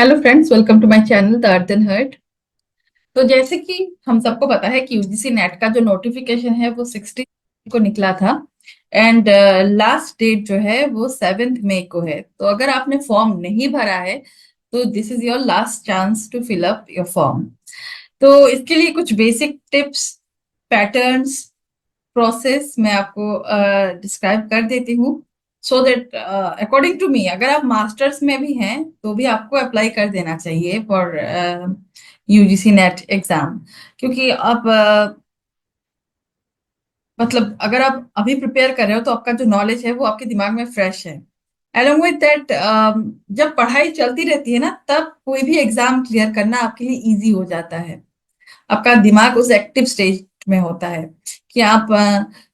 Hello friends, welcome to my channel the earth hurt. तो जैसे कि हम सबको पता है कि यूजीसी नेट का जो नोटिफिकेशन है वो 16 को निकला था। एंड लास्ट डेट जो है वो 7 मई को है। तो अगर आपने फॉर्म नहीं भरा है तो this is your last chance to fill up your form. तो इसके लिए कुछ बेसिक टिप्स, पैटर्न्स, प्रोसेस मैं आपको डिस्क्राइब कर देती हूँ। So that according to me, अगर आप मास्टर्स में भी हैं तो भी आपको अप्लाई कर देना चाहिए फॉर यूजीसी नेट एग्जाम। क्योंकि आप मतलब अगर आप अभी प्रिपेयर कर रहे हो तो आपका जो नॉलेज है वो आपके दिमाग में फ्रेश है। along with that, जब पढ़ाई चलती रहती है ना, तब कोई भी एग्जाम क्लियर करना आपके लिए इजी हो जाता है। आपका दिमाग उस एक्टिव स्टेज में होता है कि आप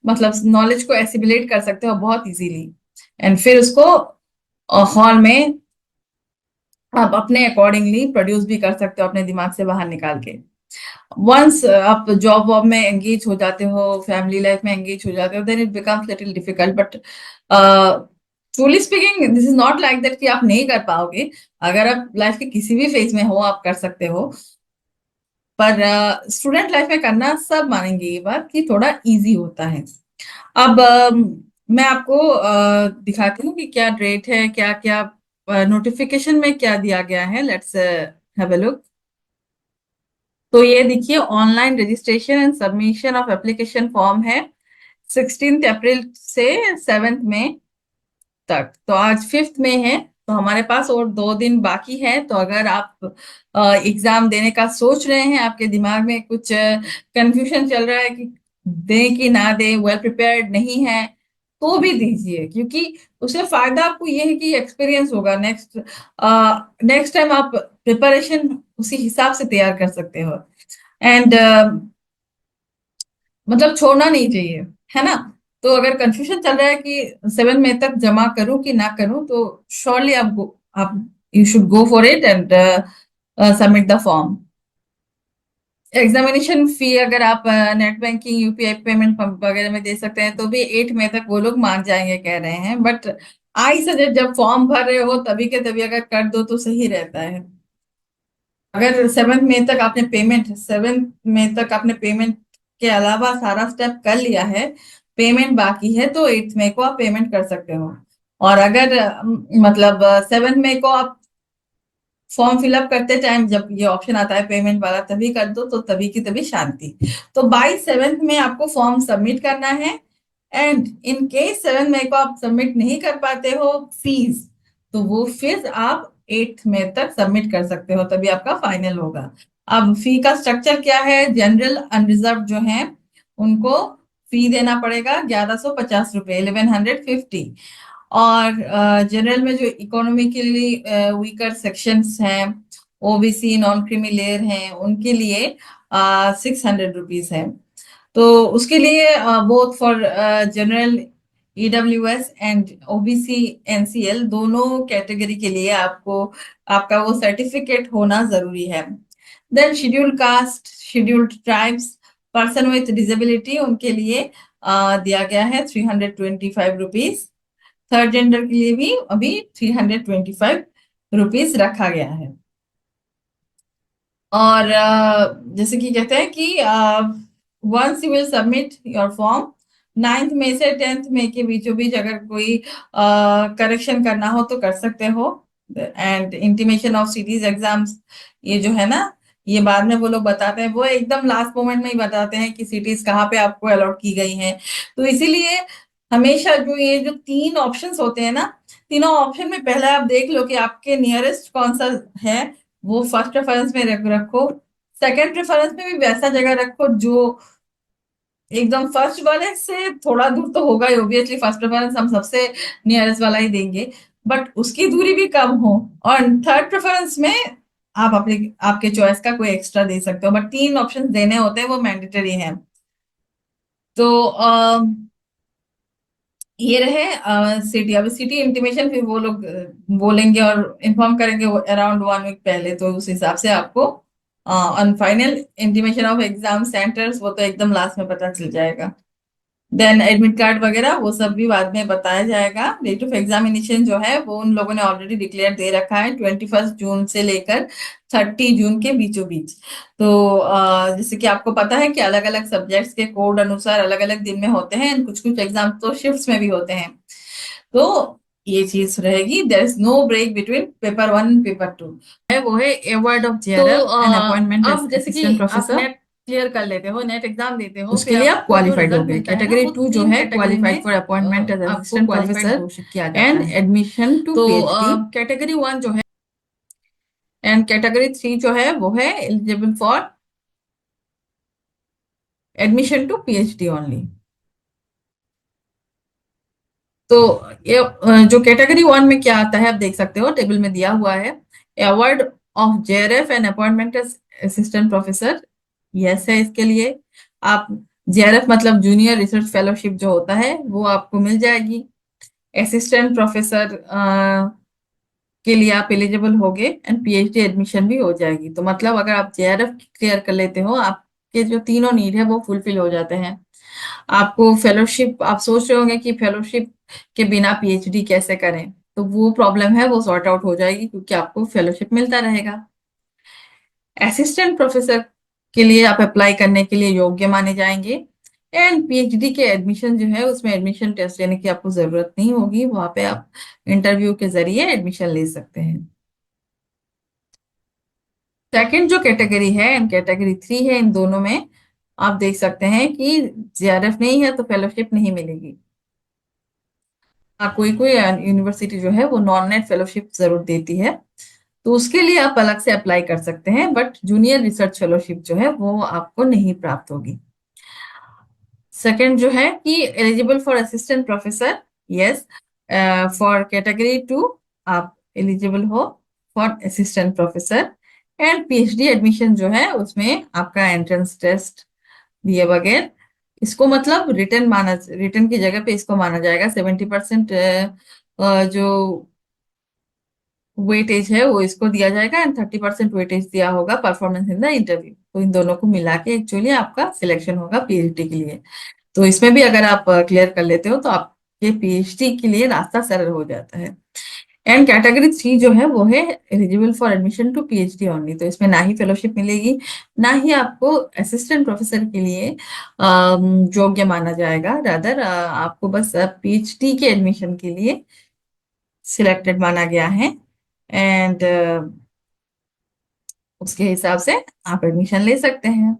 मतलब नॉलेज को एसिमिलेट कर सकते हो बहुत इजीली। एंड फिर उसको हॉल में आप अपने अकॉर्डिंगली प्रोड्यूस भी कर सकते हो अपने दिमाग से बाहर निकाल के। वंस आप जॉब वॉब में एंगेज हो जाते हो, फैमिली लाइफ में एंगेज हो जाते हो, then it becomes little difficult. But truly speaking, this is not like that कि आप नहीं कर पाओगे। अगर आप लाइफ के किसी भी फेज में हो आप कर सकते हो। पर स्टूडेंट लाइफ में करना सब मानेंगे ये बात कि थोड़ा इजी होता है। अब मैं आपको दिखाती हूँ कि क्या डेट है, क्या क्या नोटिफिकेशन में क्या दिया गया है। Let's have a look. तो ये देखिए, online registration and submission of application form है 16 अप्रैल से 7 मई तक। तो आज 5 मई है, तो हमारे पास और 2 दिन बाकी है। तो अगर आप एग्जाम देने का सोच रहे हैं, आपके दिमाग में कुछ कंफ्यूजन चल रहा है कि दें कि ना दें, वेल प्रिपेयर्ड नहीं है, तो भी दीजिए। क्योंकि उससे फायदा आपको ये है कि एक्सपीरियंस होगा। नेक्स्ट टाइम आप प्रिपरेशन उसी हिसाब से तैयार कर सकते हो। एंड मतलब छोड़ना नहीं चाहिए, है ना। तो अगर कंफ्यूजन चल रहा है कि 7 मई तक जमा करूं कि ना करूं, तो श्योरली आप you should go for it and submit the form. Examination फी अगर आप नेट बैंकिंग, यूपीआई पेमेंट वगैरह में दे सकते हैं तो भी 8 मई तक वो लोग मान जाएंगे कह रहे हैं। बट आई सजेस्ट, जब फॉर्म भर रहे हो तभी के तभी अगर कर दो तो सही रहता है। अगर 7 मई तक आपने पेमेंट के अलावा सारा स्टेप कर लिया है, पेमेंट बाकी है, तो 8 मई को आप पेमेंट कर सकते हो। और अगर मतलब 7 मई को आप फॉर्म फिलअप करते टाइम जब ये ऑप्शन आता है पेमेंट वाला तभी कर दो, तो तभी की तभी शांति। तो बाई 7 में आपको फॉर्म सबमिट करना है। एंड इन केस 7 मई को आप सबमिट नहीं कर पाते हो फीस, तो वो फीस आप 8 मई तक सबमिट कर सकते हो, तभी आपका फाइनल होगा। अब फी का स्ट्रक्चर क्या है? जनरल अनरिजर्व जो है उनको फी देना पड़ेगा 1150 रुपये, 1150। और जनरल में जो इकोनॉमिकली वीकर सेक्शंस हैं, ओबीसी, नॉन क्रीमी लेयर हैं, उनके लिए 600 रुपीज है। तो उसके लिए both for general, EWS and OBC NCL, दोनों कैटेगरी के लिए आपको आपका वो सर्टिफिकेट होना जरूरी है। Then scheduled caste, scheduled tribes, person with disability, उनके लिए दिया गया है 325 रुपीज। थर्ड जेंडर के लिए भी अभी 325 रुपीज रखा गया है। और जैसे कि कहते हैं कि once you will submit your form, 9 मई से 10 मई के बीचों बीच अगर कोई करेक्शन करना हो तो कर सकते हो। And intimation of cities exams, ये जो है ना, ये बाद में वो लोग बताते हैं, वो एकदम लास्ट मोमेंट में ही बताते हैं कि सिटीज कहाँ पे आपको अलॉट की गई हैं। तो इसीलिए हमेशा जो ये जो 3 ऑप्शंस होते हैं ना, तीनों ऑप्शन में पहले आप देख लो कि आपके नियरेस्ट कौन सा है, वो फर्स्ट प्रेफरेंस में रखो। सेकंड प्रेफरेंस में भी वैसा जगह रखो जो एकदम फर्स्ट वाले से थोड़ा दूर तो होगा ही, ऑब्वियसली फर्स्ट प्रेफरेंस हम सबसे नियरेस्ट वाला ही देंगे, बट उसकी दूरी भी कम हो। और थर्ड प्रेफरेंस में आप अपने आपके चॉइस का कोई एक्स्ट्रा दे सकते हो, बट 3 ऑप्शन देने होते हैं, वो मैंडेटरी है। तो ये रहे सिटी। अब सिटी इंटीमेशन फिर वो लोग बोलेंगे और इन्फॉर्म करेंगे अराउंड 1 वीक पहले, तो उस हिसाब से आपको on final intimation of exam centres वो तो एकदम लास्ट में पता चल जाएगा। देन एडमिट कार्ड वगैरह वो सब भी बाद में बताया जाएगा। डेट ऑफ एग्जामिनेशन जो है वो उन लोगों ने ऑलरेडी डिक्लेयर दे रखा है, 21 जून से लेकर 30 जून के बीचों बीच। तो जैसे कि आपको पता है कि अलग अलग सब्जेक्ट्स के कोड अनुसार अलग अलग दिन में होते हैं, कुछ कुछ एग्जाम तो शिफ्ट्स में भी होते हैं। तो ये चीज रहेगी, there is no break between paper 1 and paper 2। है वो है अवार्ड ऑफ तो जेआरएफ एंड अपॉइंटमेंट एज अब जैसे कि असिस्टेंट आप प्रोफेसर। नेट क्लियर कर लेते हो, नेट एग्जाम देते हो, उसके फिर लिए आप आपको जो क्वालिफाइड हो रिजल्ट गए। मिलता है ना, कैटेगरी वो 2 जो 3 है कैटेगरी क्वालिफाइड में फॉर अपॉइंटमेंट एज आपको असिस्टेंट क्वालिफाइड प्रोफेसर घोषित किया जाता एंड है। एडमिशन टू तो पीएचडी। कैटेगरी 1 जो है, एंड कैटेगरी 3 जो है वो है eligible for admission to PhD only. तो ये जो कैटेगरी 1 में क्या आता है आप देख सकते हो, टेबल में दिया हुआ है। Award of JRF and appointment as assistant professor, yes है इसके लिए। आप जेआरएफ मतलब जूनियर रिसर्च फेलोशिप जो होता है वो आपको मिल जाएगी। असिस्टेंट प्रोफेसर के लिए आप एलिजिबल होगे एंड पीएचडी एडमिशन भी हो जाएगी। तो मतलब अगर आप जेआरएफ क्लियर कर लेते हो, आपके जो तीनों नीड है वो फुलफिल हो जाते हैं। आपको फेलोशिप, आप सोच रहे होंगे कि फेलोशिप के बिना पीएचडी कैसे करें, तो वो प्रॉब्लम है वो सॉर्ट आउट हो जाएगी, क्योंकि आपको फेलोशिप मिलता रहेगा। असिस्टेंट प्रोफेसर के लिए आप अप्लाई करने के लिए योग्य माने जाएंगे। एंड पीएचडी के एडमिशन जो है उसमें एडमिशन टेस्ट लेने की आपको जरूरत नहीं होगी, वहां पे आप इंटरव्यू के जरिए एडमिशन ले सकते हैं। सेकंड जो कैटेगरी है एंड कैटेगरी 3 है, इन दोनों में आप देख सकते हैं कि जेआरएफ नहीं है तो फेलोशिप नहीं मिलेगी। हाँ, कोई कोई यूनिवर्सिटी जो है वो नॉन नेट फेलोशिप जरूर देती है, तो उसके लिए आप अलग से अप्लाई कर सकते हैं, बट जूनियर रिसर्च फेलोशिप जो है वो आपको नहीं प्राप्त होगी। सेकंड जो है कि eligible for assistant professor, yes. For category 2 आप एलिजिबल हो for assistant professor. And PhD admission जो है उसमें आपका एंट्रेंस टेस्ट दिए बगैर, इसको मतलब रिटर्न की जगह पे इसको माना जाएगा 70%। जो वेटेज है वो इसको दिया जाएगा एंड 30% वेटेज दिया होगा परफॉर्मेंस इन द इंटरव्यू। तो इन दोनों को मिला के एक्चुअली आपका सिलेक्शन होगा पीएचडी के लिए। तो इसमें भी अगर आप क्लियर कर लेते हो तो आपके पीएचडी के लिए रास्ता सरल हो जाता है। एंड कैटेगरी 3 जो है वो है eligible for admission to PhD only. तो इसमें ना ही फेलोशिप मिलेगी, ना ही आपको असिस्टेंट प्रोफेसर के लिए योग्य माना जाएगा। रादर आपको बस पीएचडी के एडमिशन के लिए सिलेक्टेड माना गया है। एंड उसके हिसाब से आप एडमिशन ले सकते हैं।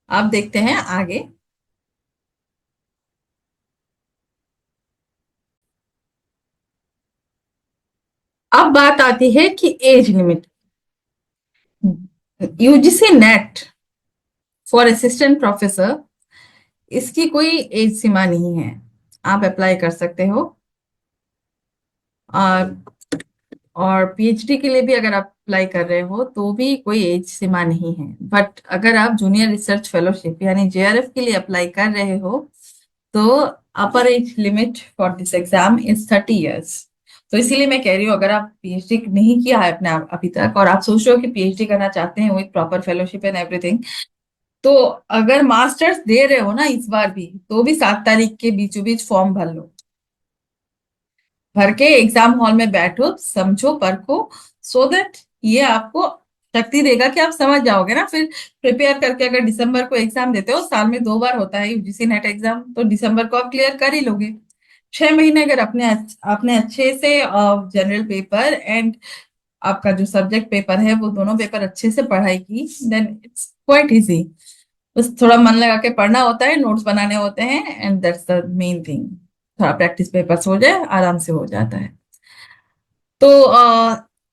आप देखते हैं आगे। अब बात आती है कि age limit. UGC net for assistant professor, इसकी कोई एज सीमा नहीं है, आप अप्लाई कर सकते हो। और पीएचडी के लिए भी अगर आप अप्लाई कर रहे हो तो भी कोई एज सीमा नहीं है। बट अगर आप जूनियर रिसर्च फेलोशिप यानी जेआरएफ के लिए अप्लाई कर रहे हो तो अपर age limit for this exam is 30 years। तो इसीलिए मैं कह रही हूँ, अगर आप पीएचडी नहीं किया है अपने अभी तक और आप सोच रहे हो कि पीएचडी करना चाहते हैं with proper fellowship and everything, तो अगर मास्टर्स दे रहे हो ना इस बार भी, तो भी 7 तारीख के बीचों बीच फॉर्म भर लो। भर के एग्जाम हॉल में बैठो, समझो, परखो, सो दैट ये आपको शक्ति देगा कि आप समझ जाओगे ना। फिर प्रिपेयर करके अगर दिसंबर को एग्जाम देते हो, साल में 2 बार होता है यूजीसी नेट एग्जाम, तो दिसंबर को आप क्लियर कर ही लोगे। 6 महीने अगर अपने अच्छे से जनरल पेपर एंड आपका जो सब्जेक्ट पेपर है वो दोनों पेपर अच्छे से पढ़ाई की, देन इट्स क्वाइट इजी। बस थोड़ा मन लगा के पढ़ना होता है, नोट्स बनाने होते हैं, and that's the main thing. थोड़ा प्रैक्टिस पेपर्स हो जाए आराम से हो जाता है। तो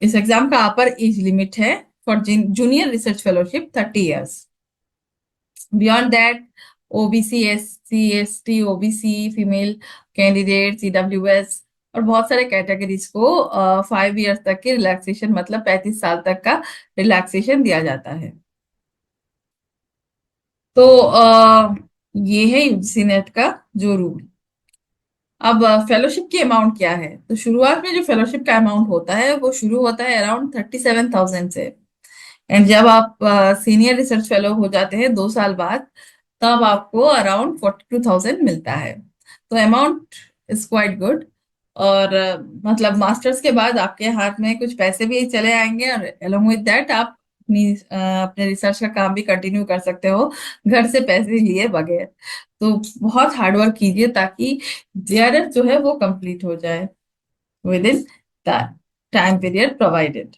इस एग्जाम का अपर एज लिमिट है for junior research fellowship 30 years। Beyond that OBC, SC, ST, OBC, female candidate, EWS और बहुत सारे कैटेगरीज को 5 years तक की रिलैक्सेशन, मतलब 35 साल तक का रिलैक्सेशन दिया जाता है। तो ये है यूजीसी नेट का जो रूल। अब फेलोशिप की अमाउंट क्या है, तो शुरुआत में जो फेलोशिप का अमाउंट होता है वो शुरू होता है अराउंड 37,000 से। एंड जब आप सीनियर रिसर्च फेलो हो जाते हैं 2 साल बाद, तब आपको अराउंड 42,000 मिलता है। तो अमाउंट इज क्वाइट गुड। और मतलब मास्टर्स के बाद आपके हाथ में कुछ पैसे भी चले आएंगे, और अलोंग विद दैट आप अपने रिसर्च का काम भी कंटिन्यू कर सकते हो, घर से पैसे लिए बगैर। तो बहुत हार्डवर्क कीजिए ताकि जेआरएफ जो है वो कंप्लीट हो जाए with in the time period provided.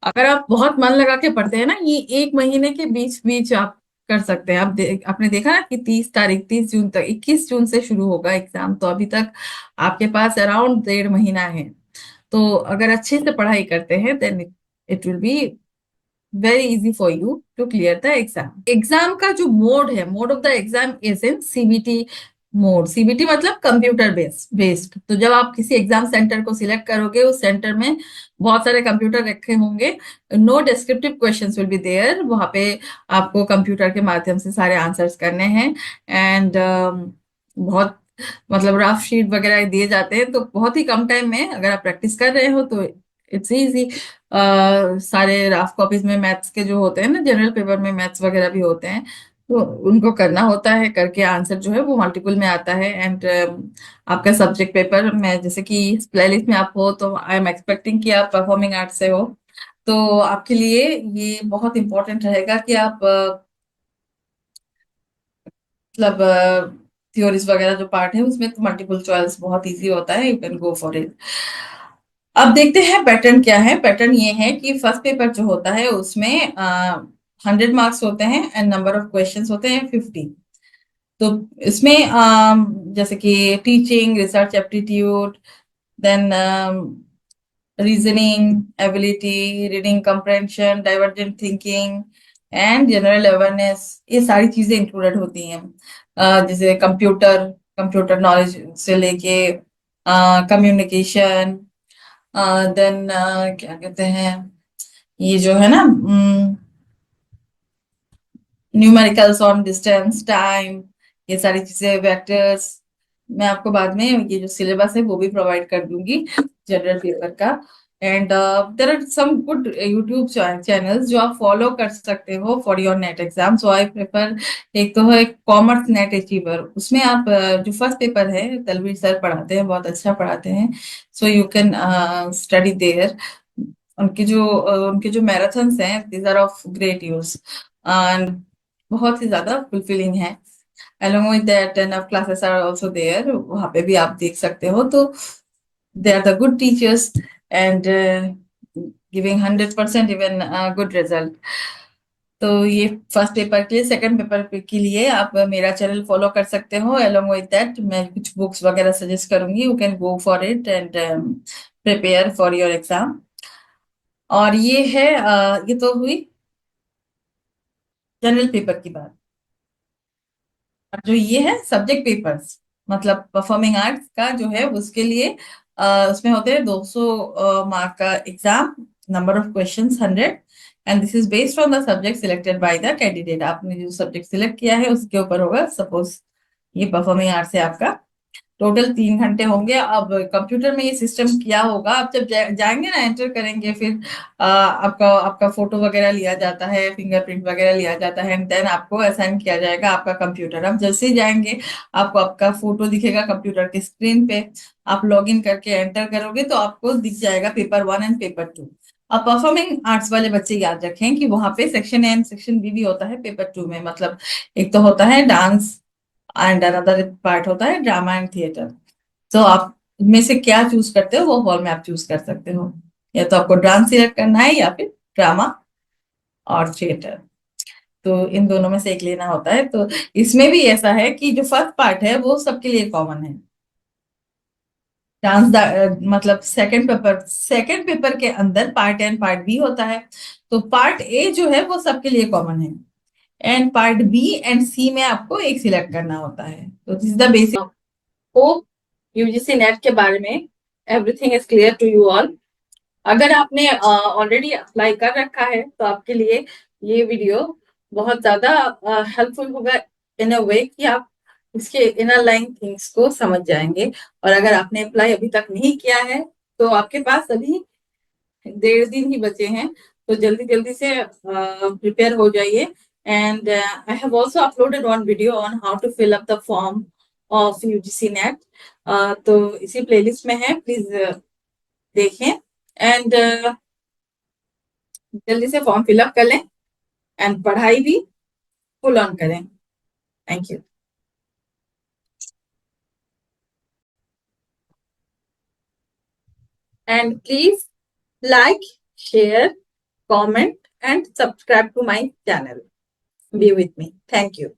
अगर आप बहुत मन लगा के पढ़ते हैं ना, ये 1 महीने के बीच बीच आप कर सकते हैं। आपने देखा ना कि 30 तारीख, 30 जून तक, 21 जून से शुरू होगा एग्जाम, तो अभी तक आपके पास अराउंड 1.5 महीना है। तो अगर अच्छे से पढ़ाई करते हैं then it will be very easy for you to clear the exam. Exam का जो मोड है, mode of the exam is in CBT mode. CBT मतलब कंप्यूटर बेस्ड। तो जब आप किसी एग्जाम सेंटर को सिलेक्ट करोगे, उस सेंटर में बहुत सारे कंप्यूटर रखे होंगे। No descriptive questions will be there. वहां पे आपको कंप्यूटर के माध्यम से सारे आंसर्स करने हैं। एंड बहुत मतलब रफ शीट वगैरह दिए जाते हैं, तो बहुत ही कम टाइम में अगर आप प्रैक्टिस कर रहे हो तो इट्स इजी। सारे रफ कॉपीज में मैथ्स के जो होते हैं ना, जनरल पेपर में मैथ्स वगैरह भी होते हैं, तो उनको करना होता है। करके आंसर जो है वो मल्टीपल में आता है। एंड आपका सब्जेक्ट पेपर में, जैसे कि प्लेलिस्ट में आप हो, तो आई एम एक्सपेक्टिंग कि आप परफॉर्मिंग आर्ट्स से हो, तो आपके लिए ये बहुत इंपॉर्टेंट रहेगा कि आप मतलब थ्योरीज वगैरह जो पार्ट है उसमें तो मल्टीपल चॉइस बहुत इजी होता है, you can go for it. अब देखते हैं पैटर्न क्या है। पैटर्न ये है कि फर्स्ट पेपर जो होता है उसमें 100 मार्क्स होते हैं एंड नंबर ऑफ क्वेश्चंस होते हैं 50। तो इसमें जैसे कि teaching, research aptitude, then reasoning ability, reading comprehension, divergent thinking and general awareness, ये सारी चीजें इंक्लूडेड होती हैं। जैसे कंप्यूटर कंप्यूटर नॉलेज से लेके कम्युनिकेशन, देन क्या कहते हैं, ये जो है ना न्यूमेरिकल्स ऑन डिस्टेंस टाइम, ये सारी चीजें, वेक्टर्स। मैं आपको बाद में ये जो सिलेबस है वो भी प्रोवाइड कर दूंगी जनरल पेपर का। And there are some good YouTube channels जो आप फॉलो कर सकते हो for your NET exam. So I prefer, एक तो है कॉमर्स नेट अचीवर, उसमें आप जो फर्स्ट पेपर है तलवीर सर पढ़ाते हैं, बहुत अच्छा पढ़ाते हैं। So you can study there. उनके जो मैराथन्स हैं, these are of great use and बहुत ही ज्यादा फुलफिलिंग है। along with that enough classes are also there, वहां पे भी आप देख सकते हो। तो they are the good teachers and giving 100% even good result। तो ये फर्स्ट पेपर के लिए। सेकंड पेपर के लिए आप मेरा चैनल फॉलो कर सकते हो। along with that मैं कुछ बुक्स वगैरह सजेस्ट करूंगी, you can go for it and prepare for your exam. और ये है ये तो हुई जनरल पेपर की बात। और जो ये है सब्जेक्ट पेपर्स, मतलब परफॉर्मिंग आर्ट्स का जो है उसके लिए उसमें होते हैं 200 मार्क का exam, number of questions 100, and this is based on the subject selected by the candidate. आपने जो सब्जेक्ट सिलेक्ट किया है उसके ऊपर होगा। सपोज ये परफॉर्मिंग आर्ट्स है आपका, टोटल 3 घंटे होंगे। अब कंप्यूटर में ये सिस्टम क्या होगा, आप जब जाएंगे ना, एंटर करेंगे, फिर आपका आपका फोटो वगैरह लिया जाता है, फिंगरप्रिंट वगैरह लिया जाता है, एंड देन आपको असाइन किया जाएगा आपका कंप्यूटर। आप जैसे ही जाएंगे, आपको आपका फोटो दिखेगा कंप्यूटर के स्क्रीन पे। आप लॉग इन करके एंटर करोगे तो आपको दिख जाएगा पेपर 1 एंड पेपर 2। अब परफॉर्मिंग आर्ट्स वाले बच्चे याद रखें कि वहां पे section A and section B भी होता है पेपर 2 में। मतलब एक तो होता है डांस एंड अनदर पार्ट होता है ड्रामा एंड थिएटर। तो आप इनमें से क्या चूज करते हो वो हॉल में आप चूज कर सकते हो। या तो आपको डांस सिलेक्ट करना है या फिर ड्रामा और थिएटर, तो इन दोनों में से एक लेना होता है। तो इसमें भी ऐसा है कि जो फर्स्ट पार्ट है वो सबके लिए कॉमन है। डांस मतलब सेकंड पेपर के अंदर part A and part B होता है। तो पार्ट ए जो है वो सबके लिए कॉमन है, and part B and C में आपको एक सिलेक्ट करना होता है। तो this is the basic. Hope UGC NET के बारे में everything is clear to you all. अगर आपने ऑलरेडी अप्लाई कर रखा है तो आपके लिए ये वीडियो बहुत ज्यादा हेल्पफुल होगा, इन अ वे कि आप इसके इनर लाइन थिंग्स को समझ जाएंगे। और अगर आपने अप्लाई अभी तक नहीं किया है तो आपके पास अभी 1.5 दिन ही बचे हैं। तो जल्दी जल्दी से प्रिपेयर हो जाइए. And I have also uploaded one video on how to fill up the form of UGC NET. तो इसी प्लेलिस्ट में है, प्लीज देखें. एंड जल्दी से फॉर्म फिलअप कर लें एंड पढ़ाई भी फुल ऑन करें. Thank you. And please like, share, comment, and subscribe to my channel. Be with me. Thank you.